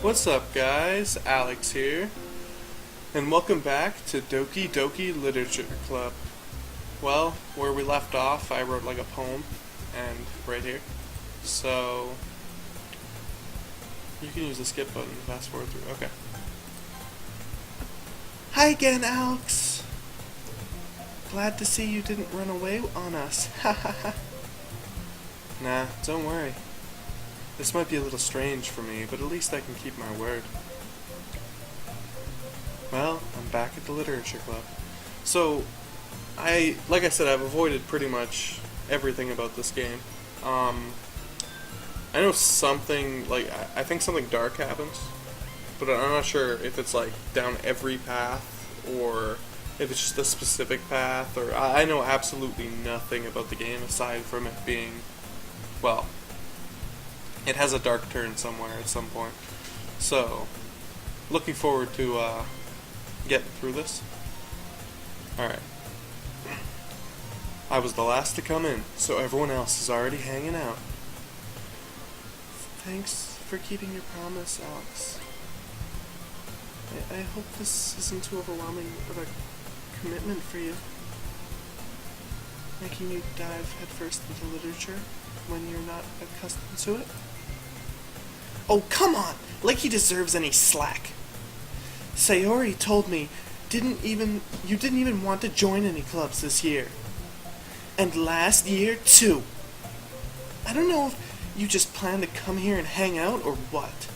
What's up, guys? Alex here, and welcome back to Doki Doki Literature Club. Well, where we left off, I wrote like a poem, and right here. So, you can use the skip button to fast forward through. Okay. Hi again, Alex. Glad to see you didn't run away on us. Ha ha ha. Nah, don't worry. This might be a little strange for me, but at least I can keep my word. Well, I'm back at the Literature Club. So, like I said, I've avoided pretty much everything about this game. I know something, I think something dark happens, but I'm not sure if it's, down every path, or if it's just a specific path, or I know absolutely nothing about the game aside from it being, well, it has a dark turn somewhere at some point. So, looking forward to getting through this. Alright. I was the last to come in, so everyone else is already hanging out. Thanks for keeping your promise, Alex. I hope this isn't too overwhelming of a commitment for you. Making you dive headfirst into literature when you're not accustomed to it? Oh, come on! Like he deserves any slack. Sayori told me you didn't even want to join any clubs this year. And last year, too. I don't know if you just plan to come here and hang out or what.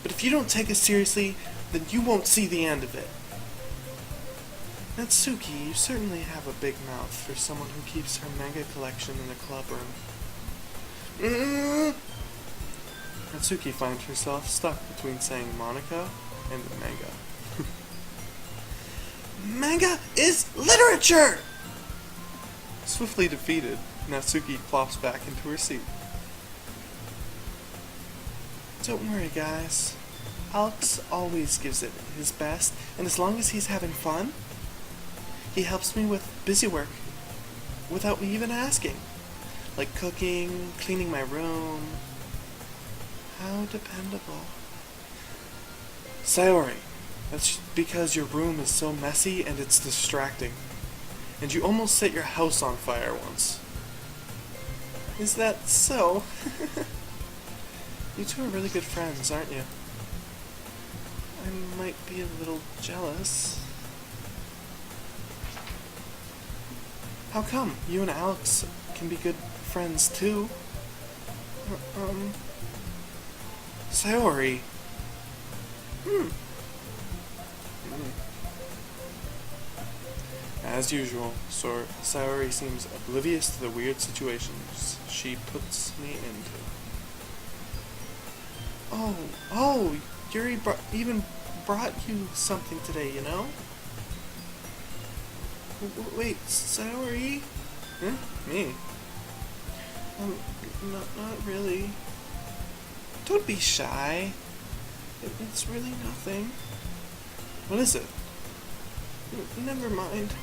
But if you don't take us seriously, then you won't see the end of it. Natsuki, you certainly have a big mouth for someone who keeps her manga collection in a club room. Natsuki finds herself stuck between saying Monica and manga. Manga is literature! Swiftly defeated, Natsuki plops back into her seat. Don't worry, guys. Alex always gives it his best, and as long as he's having fun, he helps me with busy work without me even asking. Like cooking, cleaning my room. How dependable. Sayori, that's because your room is so messy and it's distracting. And you almost set your house on fire once. Is that so? You two are really good friends, aren't you? I might be a little jealous. How come? You and Alex can be good friends too. Sayori. As usual, Sayori seems oblivious to the weird situations she puts me into. Oh, Yuri even brought you something today, you know? Wait, Sayori? Me? Not really. Don't be shy. It's really nothing. What is it? Never mind.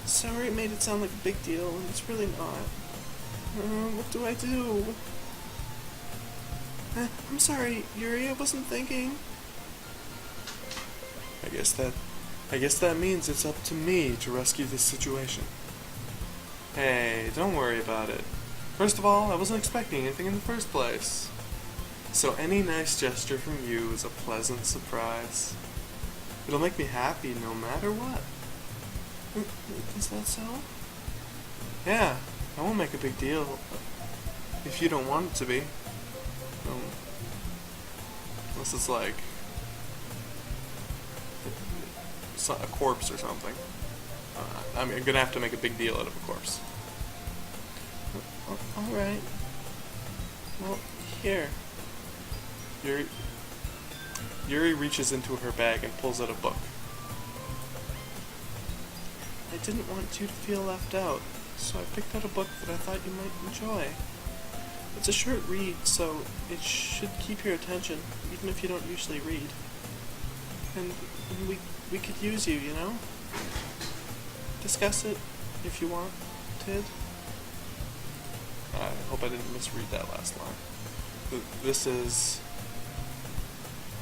Sorry it made it sound like a big deal, and it's really not. What do I do? I'm sorry, Yuri, I wasn't thinking. I guess that means it's up to me to rescue this situation. Hey, don't worry about it. First of all, I wasn't expecting anything in the first place. So any nice gesture from you is a pleasant surprise. It'll make me happy no matter what. Is that so? Yeah, I won't make a big deal if you don't want it to be. Unless it's like a corpse or something. I'm gonna have to make a big deal out of a corpse. Alright. Well, here. Yuri reaches into her bag and pulls out a book. I didn't want you to feel left out, so I picked out a book that I thought you might enjoy. It's a short read, so it should keep your attention, even if you don't usually read. And we could use you, you know? Discuss it if you wanted. I hope I didn't misread that last line. This is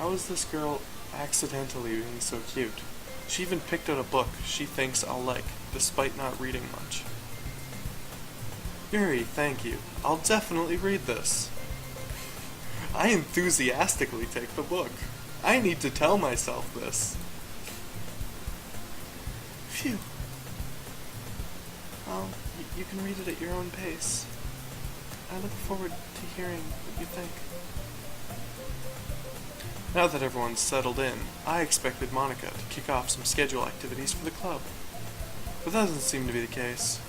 How is this girl accidentally being so cute? She even picked out a book she thinks I'll like, despite not reading much. Yuri, thank you. I'll definitely read this. I enthusiastically take the book. I need to tell myself this. Phew. Well, you can read it at your own pace. I look forward to hearing what you think. Now that everyone's settled in, I expected Monica to kick off some schedule activities for the club. But that doesn't seem to be the case.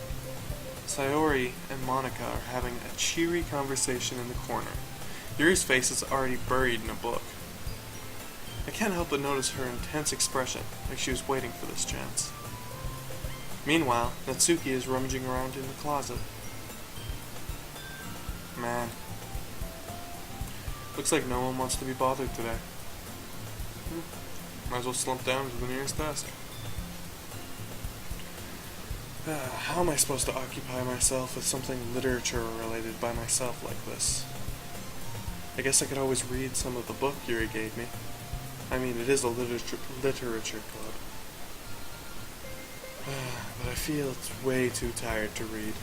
Sayori and Monica are having a cheery conversation in the corner. Yuri's face is already buried in a book. I can't help but notice her intense expression, like she was waiting for this chance. Meanwhile, Natsuki is rummaging around in the closet. Man. Looks like no one wants to be bothered today. Might as well slump down to the nearest desk. How am I supposed to occupy myself with something literature-related by myself like this? I guess I could always read some of the book Yuri gave me. I mean, it is a literature club. But I feel it's way too tired to read.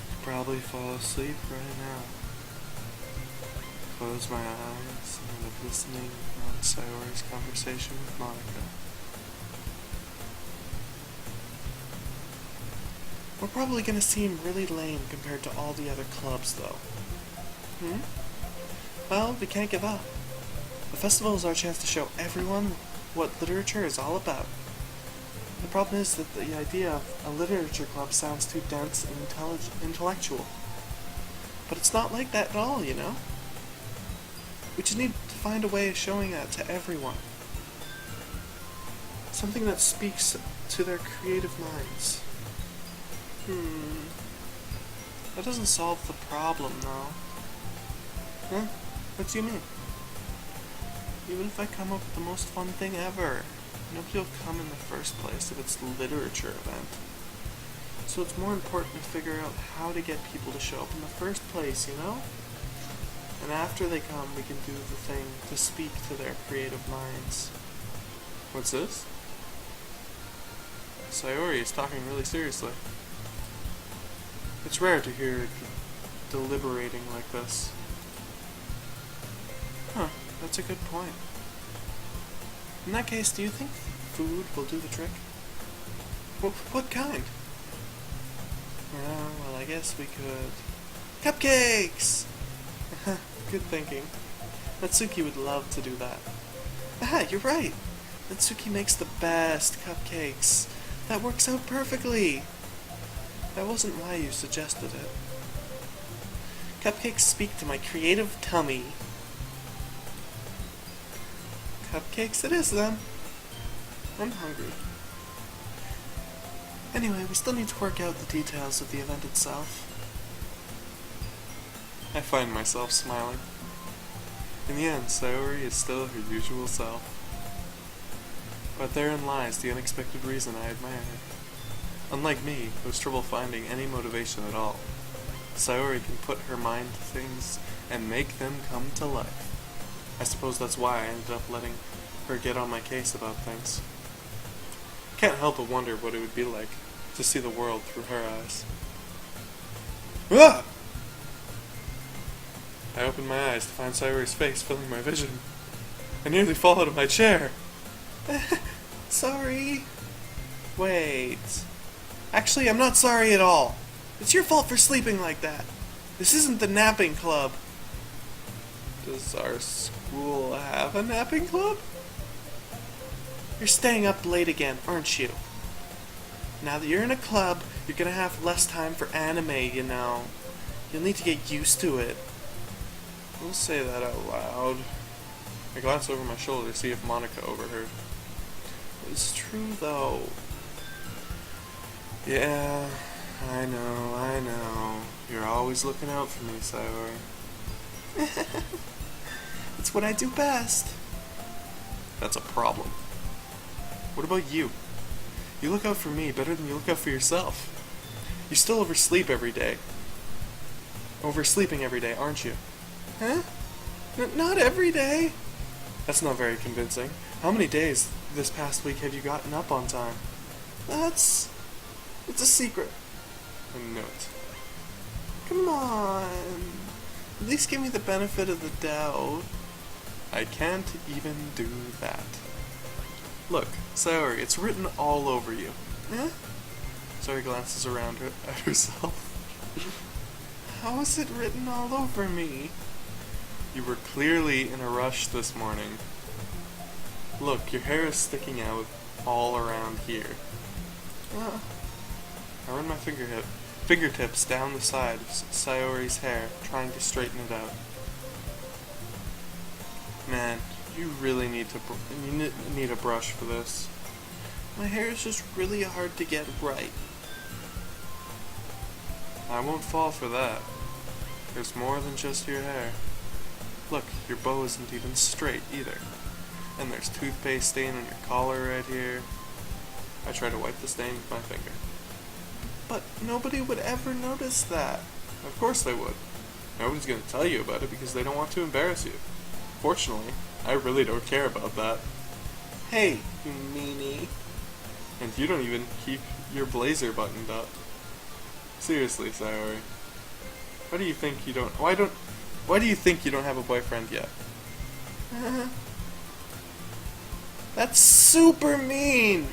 Could probably fall asleep right now. Close my eyes and end up listening on Sayori's conversation with Monica. We're probably gonna seem really lame compared to all the other clubs, though. Well, we can't give up. The festival is our chance to show everyone what literature is all about. The problem is that the idea of a literature club sounds too dense and intellectual. But it's not like that at all, you know? We just need to find a way of showing that to everyone. Something that speaks to their creative minds. That doesn't solve the problem, though. Huh? What do you mean? Even if I come up with the most fun thing ever, nobody will come in the first place if it's a literature event. So it's more important to figure out how to get people to show up in the first place, you know? And after they come, we can do the thing to speak to their creative minds. What's this? Sayori is talking really seriously. It's rare to hear deliberating like this. Huh, that's a good point. In that case, do you think food will do the trick? What kind? Well, I guess we could... Cupcakes! Good thinking. Natsuki would love to do that. You're right! Natsuki makes the best cupcakes. That works out perfectly! That wasn't why you suggested it. Cupcakes speak to my creative tummy. Cupcakes it is, then. I'm hungry. Anyway, we still need to work out the details of the event itself. I find myself smiling. In the end, Sayori is still her usual self. But therein lies the unexpected reason I admire her. Unlike me, who has trouble finding any motivation at all, Sayori can put her mind to things and make them come to life. I suppose that's why I ended up letting her get on my case about things. Can't help but wonder what it would be like to see the world through her eyes. Ah! I opened my eyes to find Sayori's face filling my vision. I nearly fall out of my chair. Sorry. Wait. Actually, I'm not sorry at all. It's your fault for sleeping like that. This isn't the napping club. Does our school have a napping club? You're staying up late again, aren't you? Now that you're in a club, you're gonna have less time for anime, you know. You'll need to get used to it. We'll say that out loud. I glance over my shoulder to see if Monica overheard. It's true, though. Yeah, I know. You're always looking out for me, Sayori. It's what I do best. That's a problem. What about you? You look out for me better than you look out for yourself. You still oversleeping every day, aren't you? Huh? Not every day. That's not very convincing. How many days this past week have you gotten up on time? It's a secret. I know it. Come on. At least give me the benefit of the doubt. I can't even do that. Look, Sayori, it's written all over you. Eh? Sayori glances around at herself. How is it written all over me? You were clearly in a rush this morning. Look, your hair is sticking out all around here. I run my fingertips down the side of Sayori's hair, trying to straighten it out. Man, you really need a brush for this. My hair is just really hard to get right. I won't fall for that. There's more than just your hair. Look, your bow isn't even straight either. And there's toothpaste stain on your collar right here. I try to wipe the stain with my finger. But nobody would ever notice that. Of course they would. Nobody's going to tell you about it because they don't want to embarrass you. Fortunately, I really don't care about that. Hey, you meanie. And you don't even keep your blazer buttoned up. Seriously, Sayori. Why do you think you don't have a boyfriend yet? That's super mean!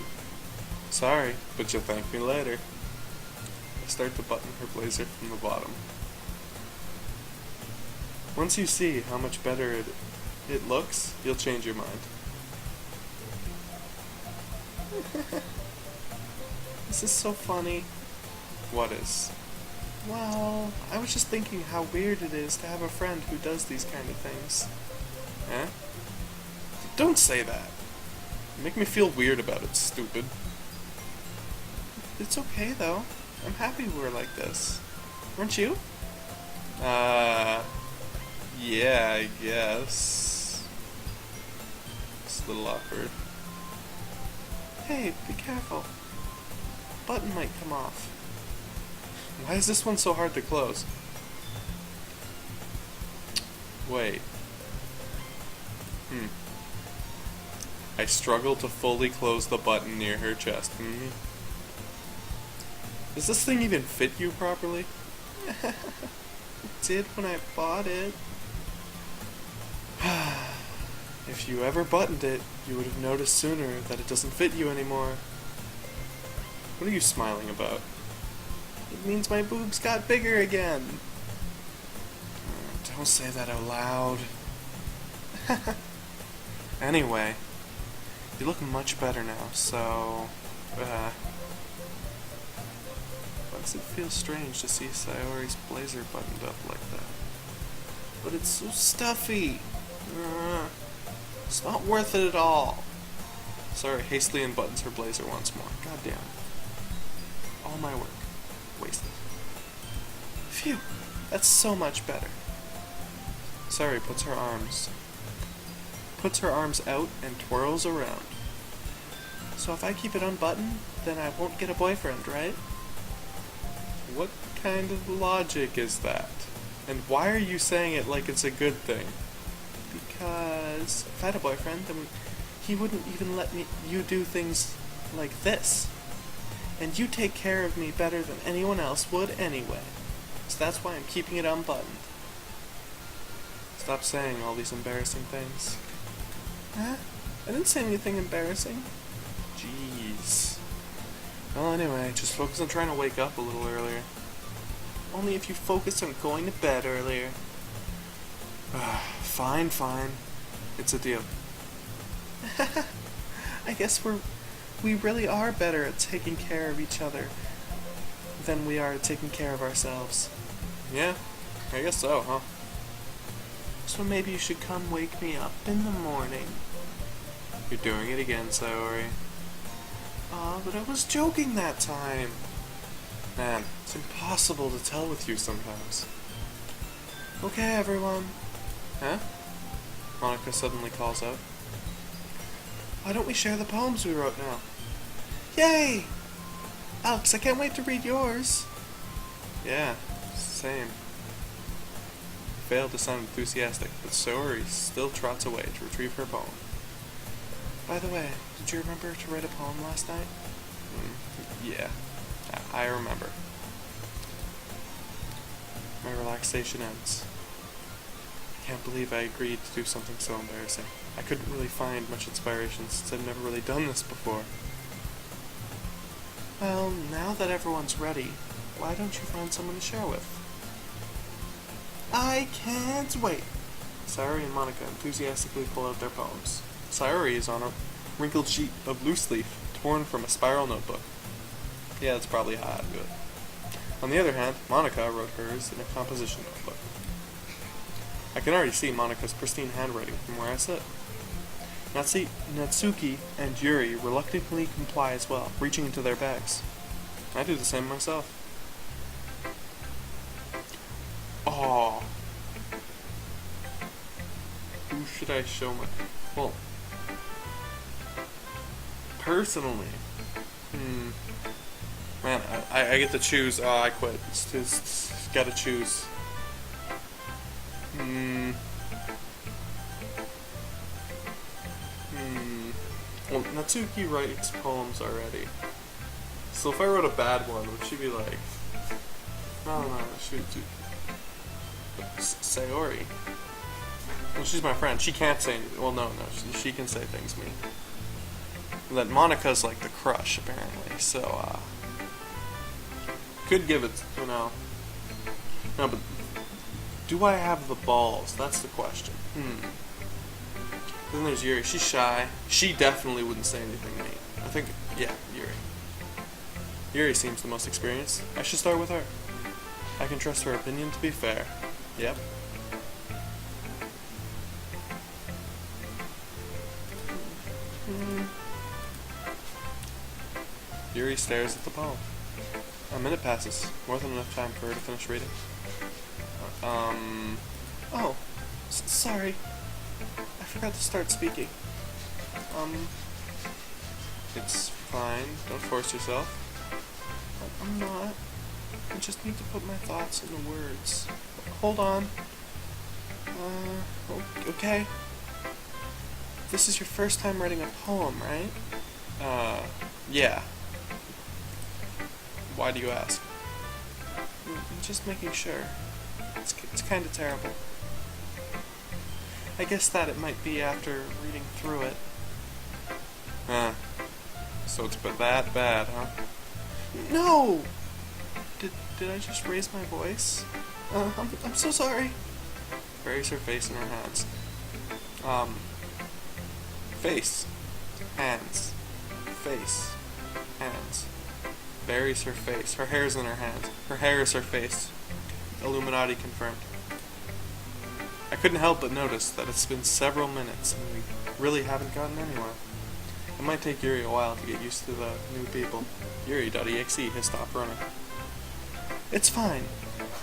Sorry, but you'll thank me later. I start to button her blazer from the bottom. Once you see how much better it looks, you'll change your mind. This is so funny. What is? Well, I was just thinking how weird it is to have a friend who does these kind of things. Eh? Don't say that. You make me feel weird about it, stupid. It's okay, though. I'm happy we're like this. Aren't you? Yeah, I guess. It's a little awkward. Hey, be careful. Button might come off. Why is this one so hard to close? Wait. I struggle to fully close the button near her chest. Does this thing even fit you properly? It did when I bought it. If you ever buttoned it, you would have noticed sooner that it doesn't fit you anymore. What are you smiling about? It means my boobs got bigger again. Don't say that out loud. Anyway, you look much better now, so... Why does it feel strange to see Sayori's blazer buttoned up like that? But it's so stuffy. It's not worth it at all. Sayori hastily unbuttons her blazer once more. Goddamn. All my work. Wasted. Phew. That's so much better. Sayori puts her arms out and twirls around. So if I keep it unbuttoned, then I won't get a boyfriend, right? What kind of logic is that? And why are you saying it like it's a good thing? Because if I had a boyfriend, then he wouldn't even let you do things like this. And you take care of me better than anyone else would anyway. So that's why I'm keeping it unbuttoned. Stop saying all these embarrassing things. Huh? I didn't say anything embarrassing. Jeez. Well, anyway, just focus on trying to wake up a little earlier. Only if you focus on going to bed earlier. Fine. It's a deal. I guess we really are better at taking care of each other than we are at taking care of ourselves. Yeah, I guess so, huh? So maybe you should come wake me up in the morning. You're doing it again, Sayori. Aw, but I was joking that time. Man, it's impossible to tell with you sometimes. Okay, everyone. Huh? Monica suddenly calls out. Why don't we share the poems we wrote now? Yay! Alex, I can't wait to read yours. Yeah, same. failed to sound enthusiastic, but Sayori still trots away to retrieve her poem. By the way, did you remember to write a poem last night? Yeah, I remember. My relaxation ends. I can't believe I agreed to do something so embarrassing. I couldn't really find much inspiration since I've never really done this before. Well, now that everyone's ready, why don't you find someone to share with? I can't wait! Sayori and Monica enthusiastically pull out their poems. Sayori is on a wrinkled sheet of loose leaf, torn from a spiral notebook. Yeah, that's probably how I'd do it. On the other hand, Monica wrote hers in a composition notebook. I can already see Monica's pristine handwriting from where I sit. Natsuki and Yuri reluctantly comply as well, reaching into their bags. I do the same myself. Oh, who should I show my... Well, personally, man, I get to choose. Oh, I quit. It's just gotta choose. Well, Natsuki writes poems already. So if I wrote a bad one, would she be like... No, she would do... Sayori. Well, she's my friend. She can't say anything. Well, no, she can say things mean. That Monica's like the crush, apparently. So, could give it, No, but... Do I have the balls? That's the question. Then there's Yuri. She's shy. She definitely wouldn't say anything mean. I think, yeah, Yuri. Yuri seems the most experienced. I should start with her. I can trust her opinion to be fair. Yep. Yuri stares at the poem. A minute passes. More than enough time for her to finish reading. Oh. Sorry. I forgot to start speaking. It's fine. Don't force yourself. I'm not. I just need to put my thoughts into words. Hold on. Okay. This is your first time writing a poem, right? Yeah. Why do you ask? I'm just making sure. It's kind of terrible. I guess that it might be after reading through it. So it's that bad, huh? No! Did I just raise my voice? I'm so sorry. Buries her face in her hands. Face. Hands. Face. Hands. Buries her face. Her hair's in her hands. Her hair is her face. Illuminati confirmed. I couldn't help but notice that it's been several minutes and we really haven't gotten anywhere. It might take Yuri a while to get used to the new people. Yuri.exe has stopped running. It's fine.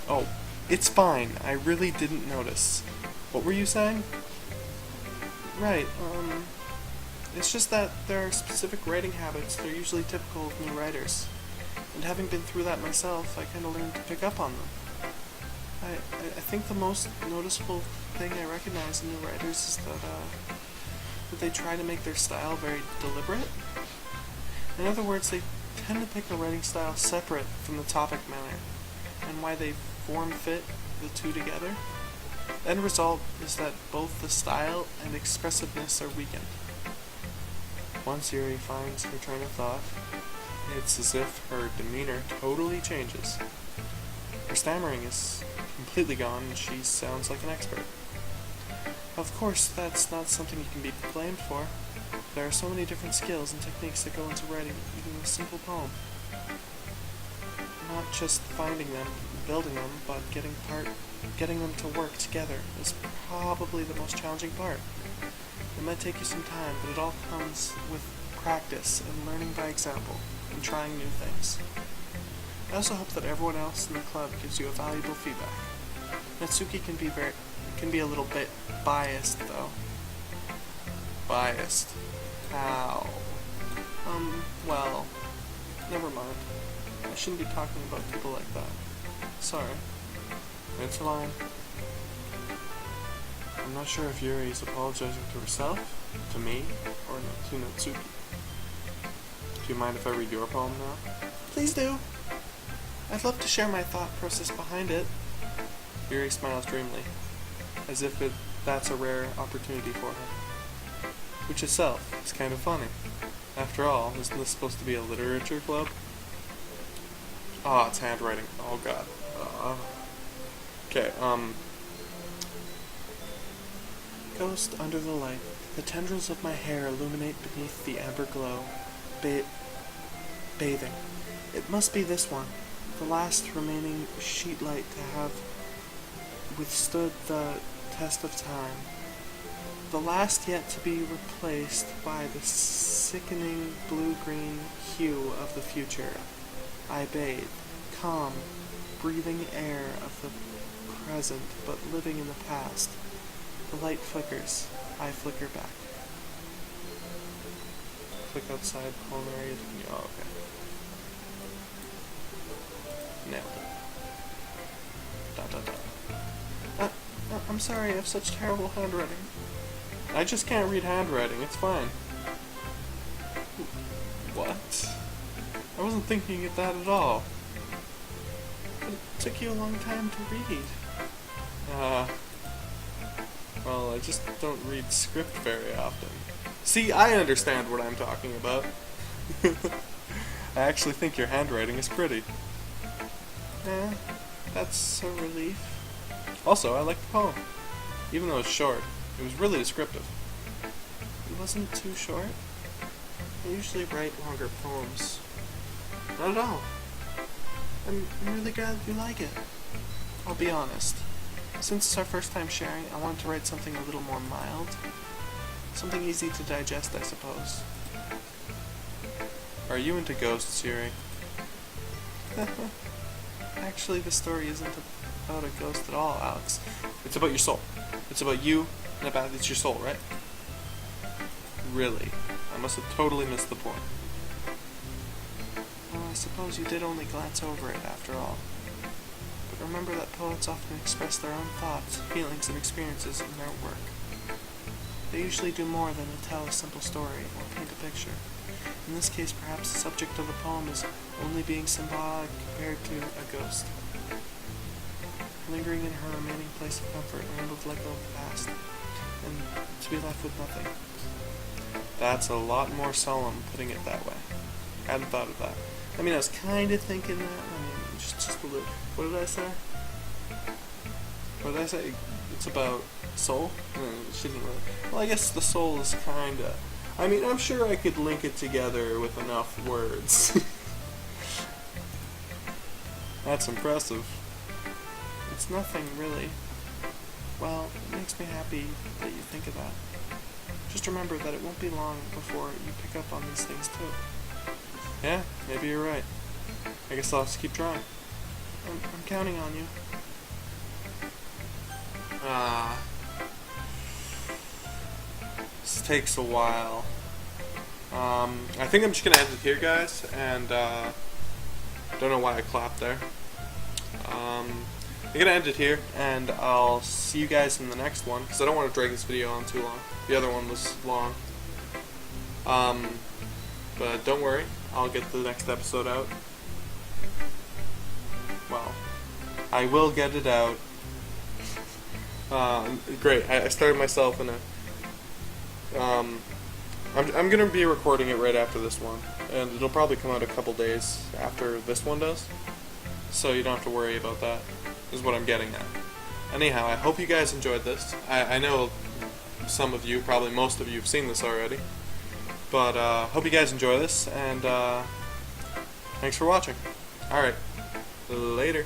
Oh, it's fine. I really didn't notice. What were you saying? Right, it's just that there are specific writing habits that are usually typical of new writers. And having been through that myself, I kind of learned to pick up on them. I think the most noticeable thing I recognize in new writers is that they try to make their style very deliberate. In other words, they tend to pick a writing style separate from the topic matter, and why they form fit the two together. The end result is that both the style and expressiveness are weakened. Once Yuri finds her train of thought, it's as if her demeanor totally changes. Her stammering is completely gone and she sounds like an expert. Of course, that's not something you can be blamed for. There are so many different skills and techniques that go into writing even a simple poem. Not just finding them and building them, but getting them to work together is probably the most challenging part. It might take you some time, but it all comes with practice and learning by example and trying new things. I also hope that everyone else in the club gives you a valuable feedback. Natsuki can be a little bit biased, though. Biased. How? Well, never mind. I shouldn't be talking about people like that. Sorry. It's fine. I'm not sure if Yuri is apologizing to herself, to me, or to Natsuki. Do you mind if I read your poem now? Please do. I'd love to share my thought process behind it. Yuri smiles dreamily, as if that's a rare opportunity for her. Which itself is kind of funny. After all, isn't this supposed to be a literature club? Ah, it's handwriting. Oh god. Okay, Ghost under the light. The tendrils of my hair illuminate beneath the amber glow. Bathing. It must be this one. The last remaining sheet light to have withstood the test of time. The last yet to be replaced by the sickening blue-green hue of the future. I bathe, calm, breathing air of the present, but living in the past. The light flickers. I flicker back. Click outside pulmonary. Oh, okay. Nailed it. I'm sorry, I have such terrible handwriting. I just can't read handwriting, it's fine. What? I wasn't thinking of that at all. It took you a long time to read. Well, I just don't read script very often. See, I understand what I'm talking about. I actually think your handwriting is pretty. That's a relief. Also, I like the poem. Even though it's short, it was really descriptive. It wasn't too short. I usually write longer poems. Not at all. I'm really glad you like it. I'll be honest. Since it's our first time sharing, I wanted to write something a little more mild. Something easy to digest, I suppose. Are you into ghosts, Yuri? Actually, the story isn't about a ghost at all, Alex. It's about your soul. It's about you, and it's your soul, right? Really? I must have totally missed the point. Well, I suppose you did only glance over it, after all. But remember that poets often express their own thoughts, feelings, and experiences in their work. They usually do more than to tell a simple story or paint a picture. In this case, perhaps the subject of the poem is only being symbolic compared to a ghost. Lingering in her remaining place of comfort, unable to let go of the past, and to be left with nothing. That's a lot more solemn, putting it that way. I hadn't thought of that. I mean, I was kind of thinking that. I mean, just a little. What did I say? What did I say? It's about soul? No, she didn't really. Well, I guess the soul is kind of. I mean, I'm sure I could link it together with enough words. That's impressive. It's nothing, really. Well, it makes me happy that you think of that. Just remember that it won't be long before you pick up on these things, too. Yeah, maybe you're right. I guess I'll have to keep trying. I'm counting on you. This takes a while. I think I'm just gonna end it here, guys, and don't know why I clapped there. I'm gonna end it here, and I'll see you guys in the next one, because I don't want to drag this video on too long. The other one was long. But don't worry, I'll get the next episode out. Well, I will get it out. Great, I started myself in a... I'm gonna be recording it right after this one, and it'll probably come out a couple days after this one does, so you don't have to worry about that, is what I'm getting at. Anyhow, I hope you guys enjoyed this. I know some of you, probably most of you, have seen this already, but hope you guys enjoy this, and thanks for watching. Alright, later.